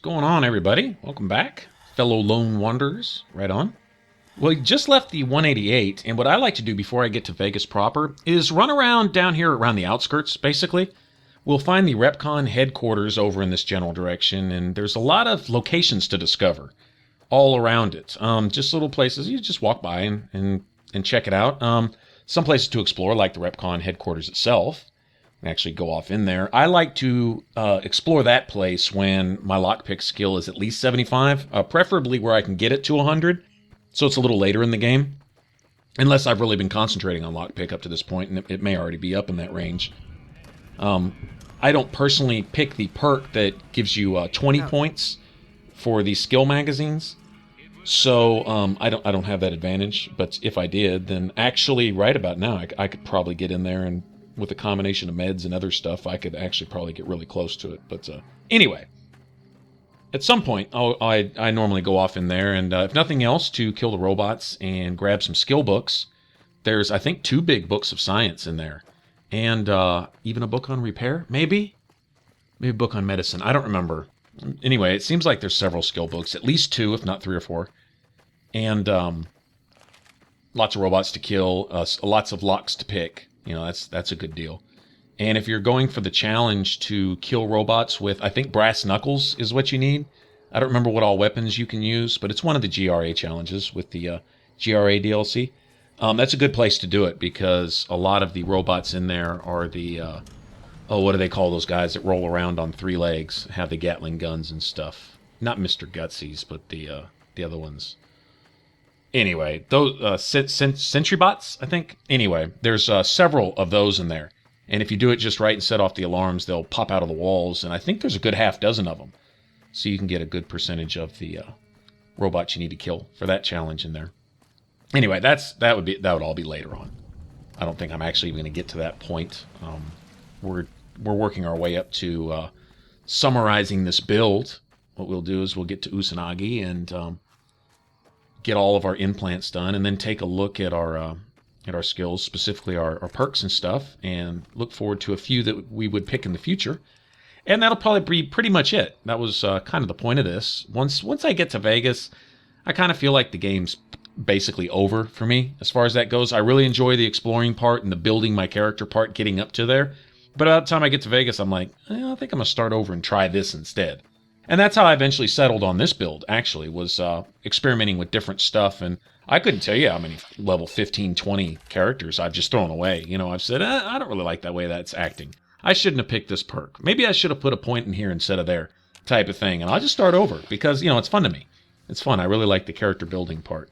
going on, everybody? Welcome back, fellow lone wanderers. Right on. Well, you just left the 188, and what I like to do before I get to Vegas proper is run around down here around the outskirts, basically. We'll find the Repcon headquarters over in this general direction, and there's a lot of locations to discover all around it. Just little places you just walk by and check it out. Some places to explore, like the Repcon headquarters itself. And actually go off in there. I like to explore that place when my lockpick skill is at least 75, preferably where I can get it to 100, so it's a little later in the game. Unless I've really been concentrating on lockpick up to this point, and it may already be up in that range. I don't personally pick the perk that gives you 20 points for the skill magazines, so I don't have that advantage. But if I did, then actually right about now I could probably get in there, and with a combination of meds and other stuff, I could actually probably get really close to it. But anyway, at some point, I normally go off in there, and if nothing else, to kill the robots and grab some skill books. There's, I think, 2 big books of science in there, and even a book on repair, maybe a book on medicine. I don't remember. Anyway, it seems like there's several skill books, at least 2, if not 3 or 4, and lots of robots to kill, lots of locks to pick. You know, that's a good deal. And if you're going for the challenge to kill robots with, I think brass knuckles is what you need. I don't remember what all weapons you can use, but it's one of the GRA challenges with the GRA DLC. That's a good place to do it, because a lot of the robots in there are the, what do they call those guys that roll around on 3 legs, have the Gatling guns and stuff? Not Mr. Gutsies, but the other ones. Anyway, those sentry bots, I think. Anyway, there's several of those in there, and if you do it just right and set off the alarms, they'll pop out of the walls. And I think there's a good half dozen of them, so you can get a good percentage of the robots you need to kill for that challenge in there. Anyway, that would all be later on. I don't think I'm actually going to get to that point. We're working our way up to summarizing this build. What we'll do is we'll get to Usanagi and get all of our implants done, and then take a look at our skills, specifically our perks and stuff, and look forward to a few that we would pick in the future. And that'll probably be pretty much it. That was kind of the point of this. Once I get to Vegas, I kind of feel like the game's basically over for me as far as that goes. I really enjoy the exploring part and the building my character part getting up to there. But by the time I get to Vegas, I'm like, I think I'm going to start over and try this instead. And that's how I eventually settled on this build, actually, was experimenting with different stuff. And I couldn't tell you how many level 15, 20 characters I've just thrown away. You know, I've said, I don't really like that way that's acting. I shouldn't have picked this perk. Maybe I should have put a point in here instead of there, type of thing. And I'll just start over because, you know, it's fun to me. It's fun. I really like the character building part.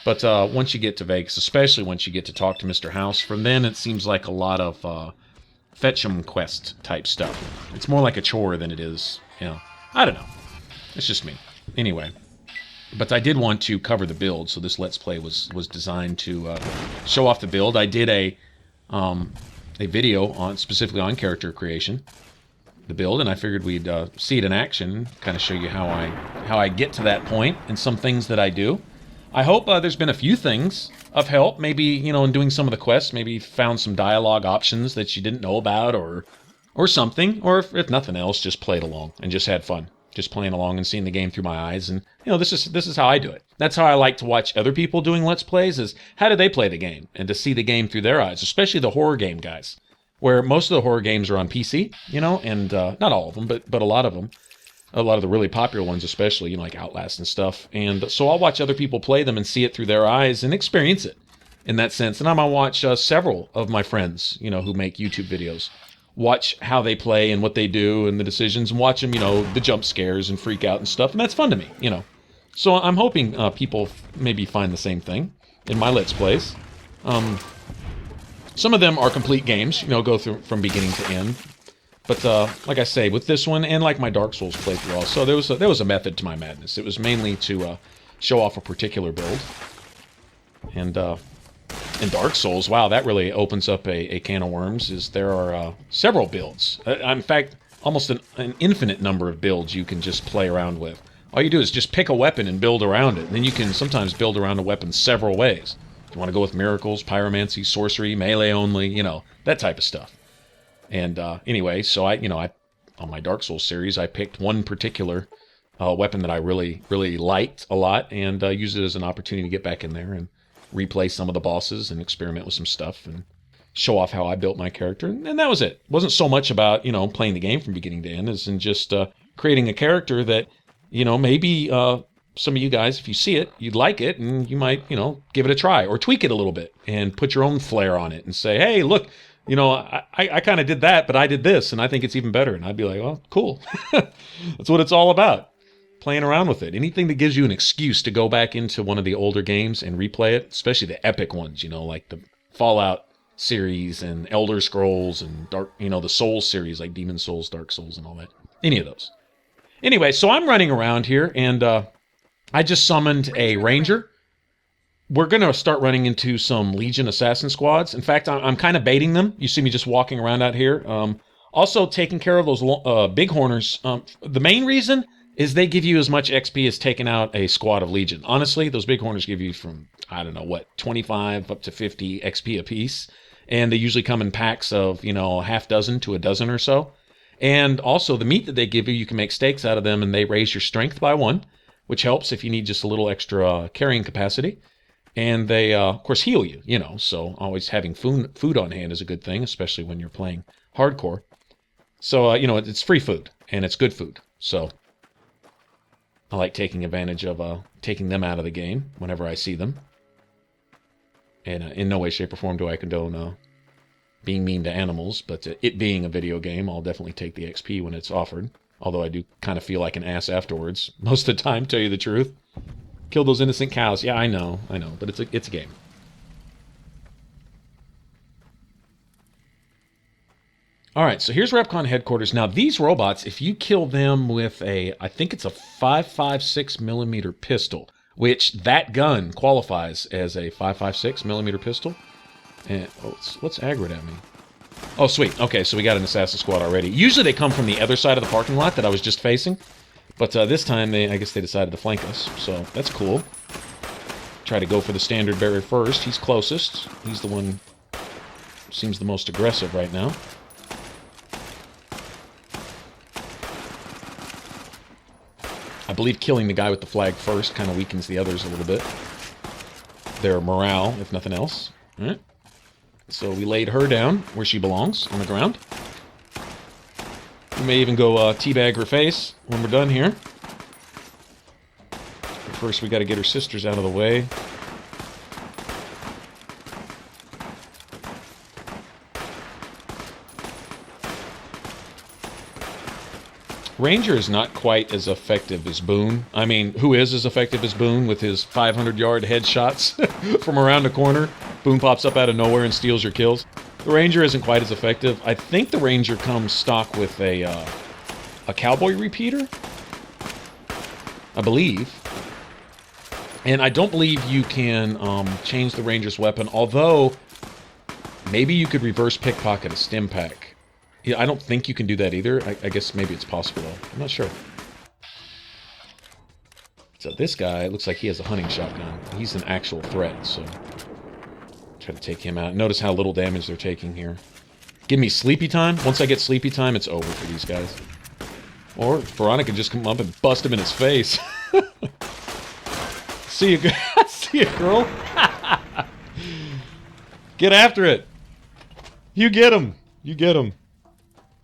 But once you get to Vegas, especially once you get to talk to Mr. House, from then it seems like a lot of fetch 'em quest type stuff. It's more like a chore than it is, you know. I don't know. It's just me. Anyway, but I did want to cover the build, so this Let's Play was designed to show off the build. I did a video specifically on character creation, the build, and I figured we'd see it in action, kind of show you how I get to that point and some things that I do. I hope there's been a few things of help, maybe, you know, in doing some of the quests, maybe found some dialogue options that you didn't know about, or something, or if nothing else, just played along and just had fun, just playing along and seeing the game through my eyes. And you know, this is how I do it. That's how I like to watch other people doing Let's Plays, is how do they play the game, and to see the game through their eyes, especially the horror game guys, where most of the horror games are on PC, you know, and not all of them, but a lot of them, a lot of the really popular ones, especially, you know, like Outlast and stuff. And so I'll watch other people play them and see it through their eyes and experience it in that sense. And I'm gonna watch several of my friends, you know, who make YouTube videos, watch how they play and what they do and the decisions, and watch them, you know, the jump scares and freak out and stuff, and that's fun to me, you know. So I'm hoping people maybe find the same thing in my Let's Plays. Some of them are complete games, you know, go through from beginning to end. But like I say, with this one, and like my Dark Souls playthrough also, there was a method to my madness. It was mainly to show off a particular build. And in Dark Souls, wow, that really opens up a can of worms, is there are several builds. In fact, almost an infinite number of builds you can just play around with. All you do is just pick a weapon and build around it. And then you can sometimes build around a weapon several ways. You want to go with miracles, pyromancy, sorcery, melee only, you know, that type of stuff. And anyway, so I on my Dark Souls series, I picked one particular a weapon that I really, really liked a lot, and used it as an opportunity to get back in there and replay some of the bosses and experiment with some stuff and show off how I built my character. And that was it. It wasn't so much about, playing the game from beginning to end as in just creating a character that, maybe some of you guys, if you see it, you'd like it, and you might, give it a try or tweak it a little bit and put your own flair on it and say, hey, look, I kind of did that, but I did this, and I think it's even better. And I'd be like, well, cool. That's what it's all about. Playing around with it. Anything that gives you an excuse to go back into one of the older games and replay it, especially the epic ones, like the Fallout series and Elder Scrolls and the Souls series like Demon Souls, Dark Souls, and all that. Any of those. Anyway, so I'm running around here, and I just summoned a ranger. We're going to start running into some Legion assassin squads. In fact, I'm kind of baiting them. You see me just walking around out here. Also taking care of those bighorners. The main reason is they give you as much XP as taking out a squad of Legion. Honestly, those bighorners give you from, 25 up to 50 XP apiece. And they usually come in packs of, half dozen to a dozen or so. And also the meat that they give you, you can make steaks out of them, and they raise your strength by 1, which helps if you need just a little extra carrying capacity. And they, of course, heal you, so always having food on hand is a good thing, especially when you're playing hardcore. So, it's free food, and it's good food. So I like taking advantage of taking them out of the game whenever I see them. And in no way, shape, or form do I condone being mean to animals, but it being a video game, I'll definitely take the XP when it's offered. Although I do kind of feel like an ass afterwards, most of the time, tell you the truth. Kill those innocent cows. Yeah, I know, but it's a game. All right, so here's Repcon headquarters. Now, these robots, if you kill them with I think it's a 5.56 millimeter pistol, which that gun qualifies as a 5.56 millimeter pistol. And what's aggroed at me? Oh, sweet. Okay, so we got an assassin squad already. Usually they come from the other side of the parking lot that I was just facing, but this time I guess they decided to flank us, so that's cool. Try to go for the standard bearer first. He's closest. He's the one who seems the most aggressive right now. I believe killing the guy with the flag first kind of weakens the others a little bit. Their morale, if nothing else. All right. So we laid her down where she belongs, on the ground. We may even go teabag her face when we're done here. But first we got to get her sisters out of the way. Ranger is not quite as effective as Boone. I mean, who is as effective as Boone with his 500-yard headshots from around the corner? Boone pops up out of nowhere and steals your kills. The Ranger isn't quite as effective. I think the Ranger comes stock with a cowboy repeater, I believe. And I don't believe you can change the Ranger's weapon, although maybe you could reverse pickpocket a stim pack. Yeah, I don't think you can do that either. I guess maybe it's possible, though. I'm not sure. So this guy, it looks like he has a hunting shotgun. He's an actual threat, so try to take him out. Notice how little damage they're taking here. Give me sleepy time. Once I get sleepy time, it's over for these guys. Or Veronica just come up and bust him in his face. See you, see you, girl. Get after it. You get him. You get him.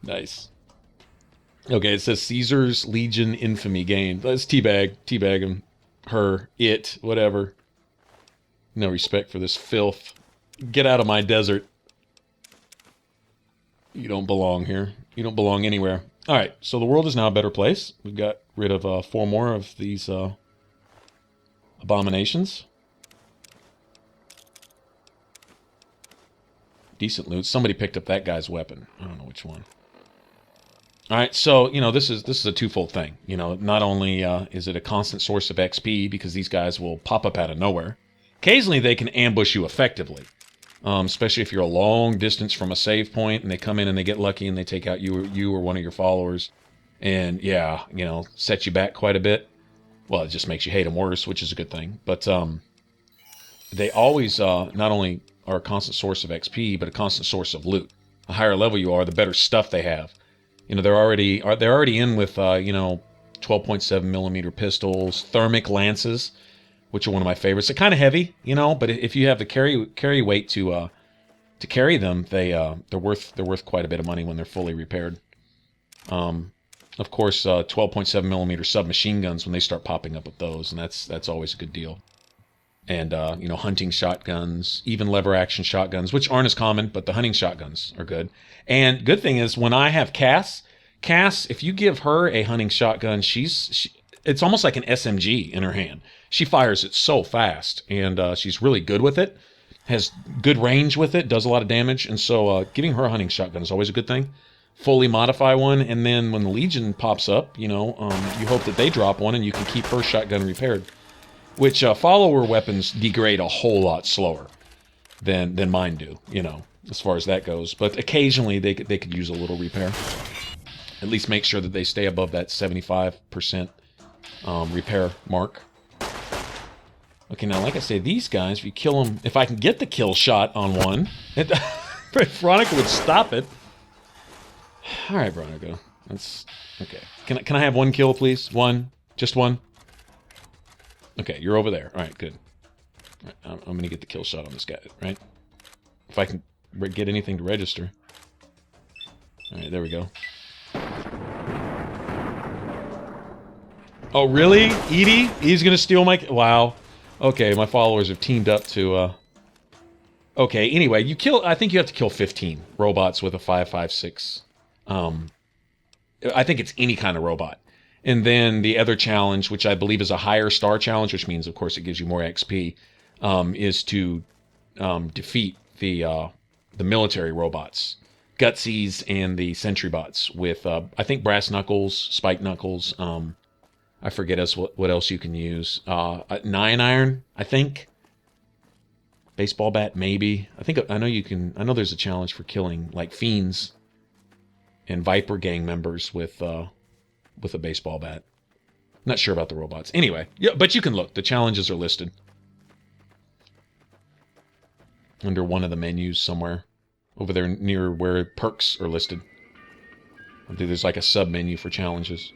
Nice. Okay, it says Caesar's Legion infamy gained. Let's teabag him, her, it, whatever. No respect for this filth. Get out of my desert. You don't belong here. You don't belong anywhere. All right, so the world is now a better place. We've got rid of 4 more of these abominations. Decent loot. Somebody picked up that guy's weapon. I don't know which one. All right, so, this is a twofold thing. Not only is it a constant source of XP because these guys will pop up out of nowhere. Occasionally, they can ambush you effectively, especially if you're a long distance from a save point and they come in and they get lucky and they take out you or one of your followers. And, yeah, set you back quite a bit. Well, it just makes you hate them worse, which is a good thing. But they always not only are a constant source of XP, but a constant source of loot. The higher level you are, the better stuff they have. They're already in with 12.7 millimeter pistols, thermic lances, which are one of my favorites. They're kind of heavy, you know, but if you have the carry weight to carry them, they're worth quite a bit of money when they're fully repaired. Of course, 12.7 millimeter submachine guns when they start popping up with those, and that's always a good deal. And you know, hunting shotguns, even lever action shotguns, which aren't as common, but the hunting shotguns are good. And good thing is when I have Cass, if you give her a hunting shotgun, it's almost like an SMG in her hand. She fires it so fast, and she's really good with it. Has good range with it, does a lot of damage, and so giving her a hunting shotgun is always a good thing. Fully modify one, and then when the Legion pops up, you know, you hope that they drop one, and you can keep her shotgun repaired. Which follower weapons degrade a whole lot slower than mine do, you know, as far as that goes. But occasionally they could use a little repair. At least make sure that they stay above that 75% repair mark. Okay, now, like I say, these guys, if you kill them... If I can get the kill shot on one, Veronica would stop it. All right, Veronica. That's... Okay. Can I have one kill, please? One? Just one? Okay, you're over there. All right, good. All right, I'm going to get the kill shot on this guy, right? If I can get anything to register. All right, there we go. Oh, really? Edie? He's going to steal my... Wow. Okay, my followers have teamed up to... Okay, anyway, I think you have to kill 15 robots with a 5.56. I think it's any kind of robot. And then the other challenge, which I believe is a higher star challenge, which means, of course, it gives you more XP, is to defeat the military robots, Gutsies and the Sentry Bots with, I think, Brass Knuckles, Spike Knuckles. I forget what else you can use. 9 Iron, I think. Baseball Bat, maybe. I know there's a challenge for killing, like, Fiends and Viper gang members with a baseball bat. Not sure about the robots. Anyway, yeah, but you can look. The challenges are listed under one of the menus somewhere over there near where perks are listed. I think there's like a sub-menu for challenges.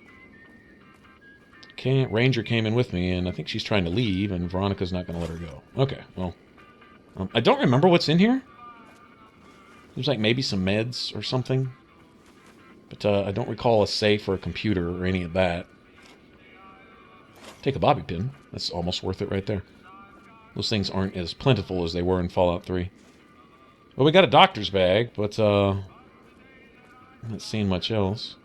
Okay, Ranger came in with me, and I think she's trying to leave, and Veronica's not going to let her go. Okay, well, I don't remember what's in here. There's like maybe some meds or something. But I don't recall a safe or a computer or any of that. Take a bobby pin. That's almost worth it right there. Those things aren't as plentiful as they were in Fallout 3. Well, we got a doctor's bag, but I'm not seeing much else.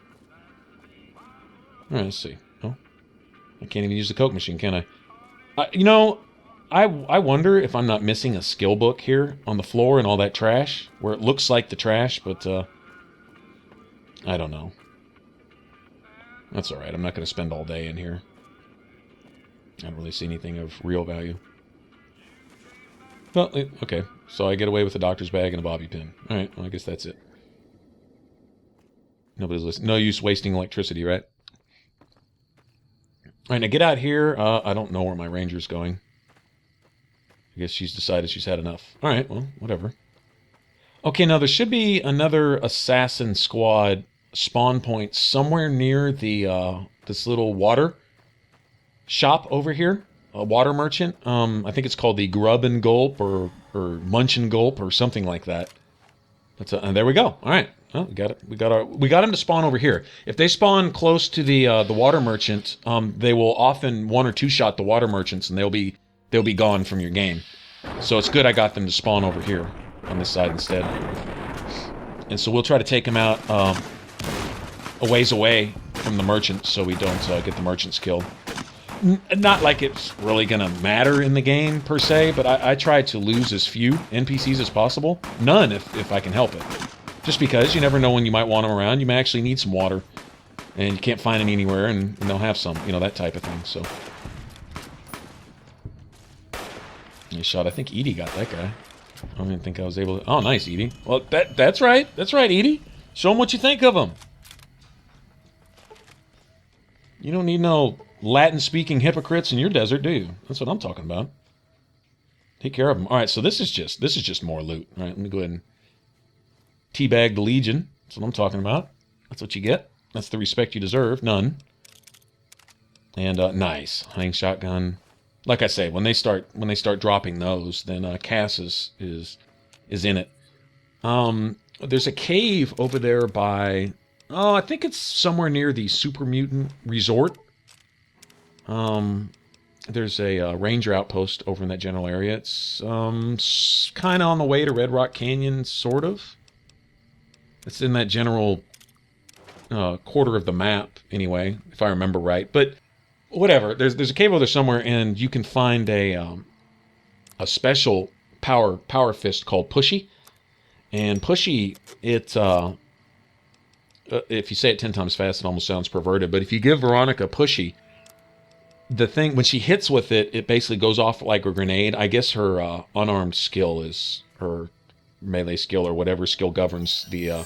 Alright, let's see. Oh, I can't even use the Coke machine, can I? You know, I wonder if I'm not missing a skill book here on the floor and all that trash, where it looks like the trash, but I don't know. That's alright, I'm not going to spend all day in here. I don't really see anything of real value. Well, okay, so I get away with a doctor's bag and a bobby pin. Alright, well, I guess that's it. Nobody's listening. No use wasting electricity, right? Alright, now get out here. I don't know where my ranger's going. I guess she's decided she's had enough. Alright, well, whatever. Okay, now there should be another assassin squad spawn point somewhere near the this little water shop over here. A water merchant. I think it's called the Grub and Gulp or Munch and Gulp or something like that. And there we go. All right. Well, we got it. We got them to spawn over here. If they spawn close to the water merchant, they will often one or two shot the water merchants, and they'll be gone from your game. So it's good I got them to spawn over here on this side instead. And so we'll try to take them out a ways away from the merchants so we don't get the merchants killed. Not like it's really going to matter in the game, per se, but I try to lose as few NPCs as possible. None, if I can help it. Just because you never know when you might want them around. You may actually need some water, and you can't find them anywhere, and they'll have some, you know, that type of thing, so. Nice shot. I think Edie got that guy. I don't even think I was able to... Oh, nice, Edie. Well, that's right. That's right, Edie. Show them what you think of them. You don't need no Latin-speaking hypocrites in your desert, do you? That's what I'm talking about. Take care of them. All right, so this is just more loot. All right, let me go ahead and teabag the Legion. That's what I'm talking about. That's what you get. That's the respect you deserve. None. And nice hunting shotgun. Like I say, when they start dropping those, then Cass is in it. There's a cave over there by, oh, I think it's somewhere near the Super Mutant Resort. There's a ranger outpost over in that general area. It's kind of on the way to Red Rock Canyon, sort of. It's in that general quarter of the map, anyway, if I remember right. But whatever, there's a cave over there somewhere, and you can find a special power fist called Pushy. And Pushy, it if you say it 10 times fast, it almost sounds perverted. But if you give Veronica Pushy, the thing, when she hits with it, it basically goes off like a grenade. I guess her unarmed skill is her melee skill, or whatever skill governs the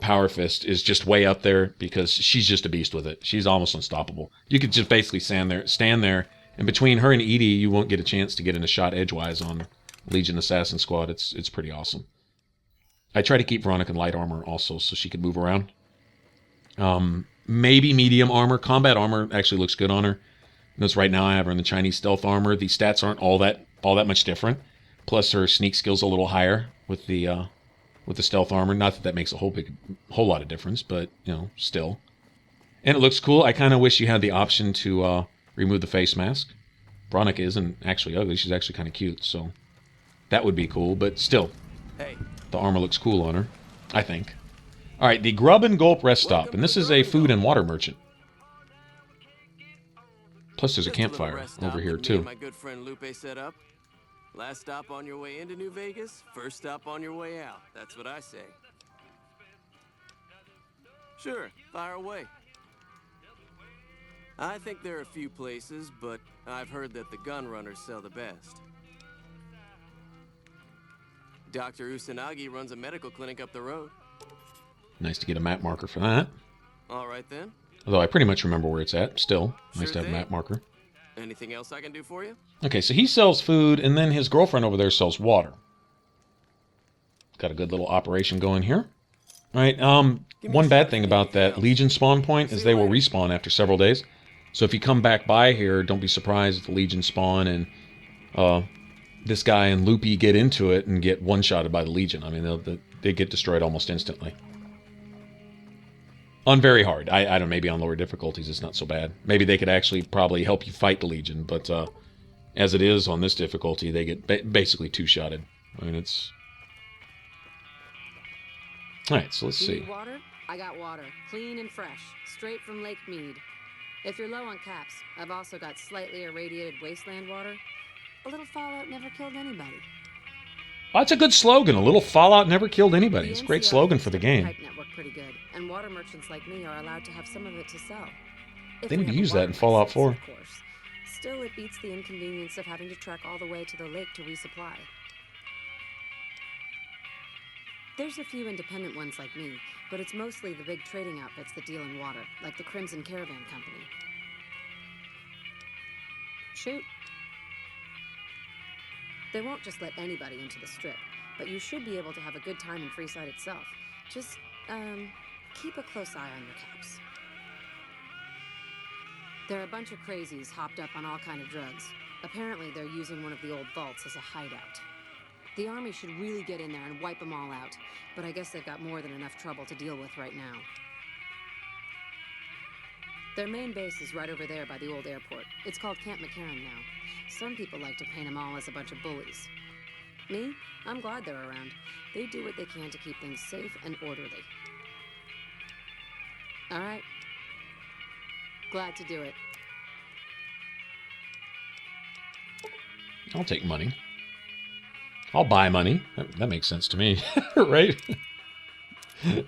power fist, is just way up there, because she's just a beast with it. She's almost unstoppable. You could just basically stand there, and between her and Edie, you won't get a chance to get in a shot edgewise on Legion Assassin Squad. It's pretty awesome. I try to keep Veronica in light armor also, so she can move around. Maybe medium armor. Combat armor actually looks good on her. Notice right now I have her in the Chinese stealth armor. The stats aren't all that much different. Plus her sneak skill's a little higher with the stealth armor. Not that makes a whole lot of difference, but still. And it looks cool. I kind of wish you had the option to remove the face mask. Veronica isn't actually ugly. She's actually kind of cute, so that would be cool. But still, hey, the armor looks cool on her, I think. All right, the Grub and Gulp rest stop, and this is a food and water merchant. Plus, there's a campfire over here too. My good friend Lupe set up. Last stop on your way into New Vegas, first stop on your way out. That's what I say. Sure, fire away. I think there are a few places, but I've heard that the gun runners sell the best. Dr. Usanagi runs a medical clinic up the road. Nice to get a map marker for that. All right then. Although I pretty much remember where it's at. Still, nice to have a thing. map marker. Anything else I can do for you? Okay, so he sells food, and then his girlfriend over there sells water. Got a good little operation going here. All right, one bad thing about that Legion spawn point is they will respawn after several days. So if you come back by here, don't be surprised if the Legion spawn and this guy and Loopy get into it and get one-shotted by the Legion. I mean, they get destroyed almost instantly. On very hard. I don't know, maybe on lower difficulties it's not so bad. Maybe they could actually probably help you fight the Legion, but as it is on this difficulty, they get basically two-shotted. I mean, it's... Alright, so let's see. Need water? I got water. Clean and fresh. Straight from Lake Mead. If you're low on caps, I've also got slightly irradiated wasteland water. A little fallout never killed anybody. Oh, that's a good slogan. A little fallout never killed anybody. It's a great slogan for the game. Pipe network pretty good, and water merchants like me are allowed to have some of it to sell. They need to use that in Fallout 4. Of course. Still, it beats the inconvenience of having to trek all the way to the lake to resupply. There's a few independent ones like me, but it's mostly the big trading outfits that deal in water, like the Crimson Caravan Company. Shoot. They won't just let anybody into the strip, but you should be able to have a good time in Freeside itself. Just, keep a close eye on your caps. They're a bunch of crazies hopped up on all kind of drugs. Apparently, they're using one of the old vaults as a hideout. The army should really get in there and wipe them all out, but I guess they've got more than enough trouble to deal with right now. Their main base is right over there by the old airport. It's called Camp McCarran now. Some people like to paint them all as a bunch of bullies. Me? I'm glad they're around. They do what they can to keep things safe and orderly. All right. Glad to do it. I'll take money. I'll buy money. That makes sense to me, right?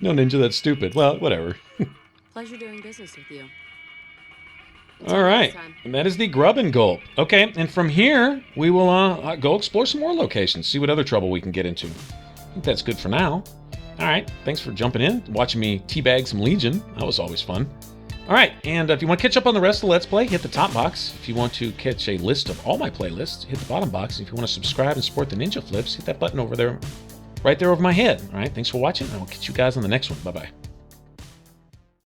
No ninja, that's stupid. Well, whatever. Pleasure doing business with you. All right, and that is the Grub and Gulp. Okay, and from here, we will go explore some more locations, see what other trouble we can get into. I think that's good for now. All right, thanks for jumping in, watching me teabag some Legion. That was always fun. All right, and if you want to catch up on the rest of the Let's Play, hit the top box. If you want to catch a list of all my playlists, hit the bottom box. If you want to subscribe and support the Ninja Flips, hit that button over there, right there over my head. All right, thanks for watching. I will catch you guys on the next one. Bye-bye.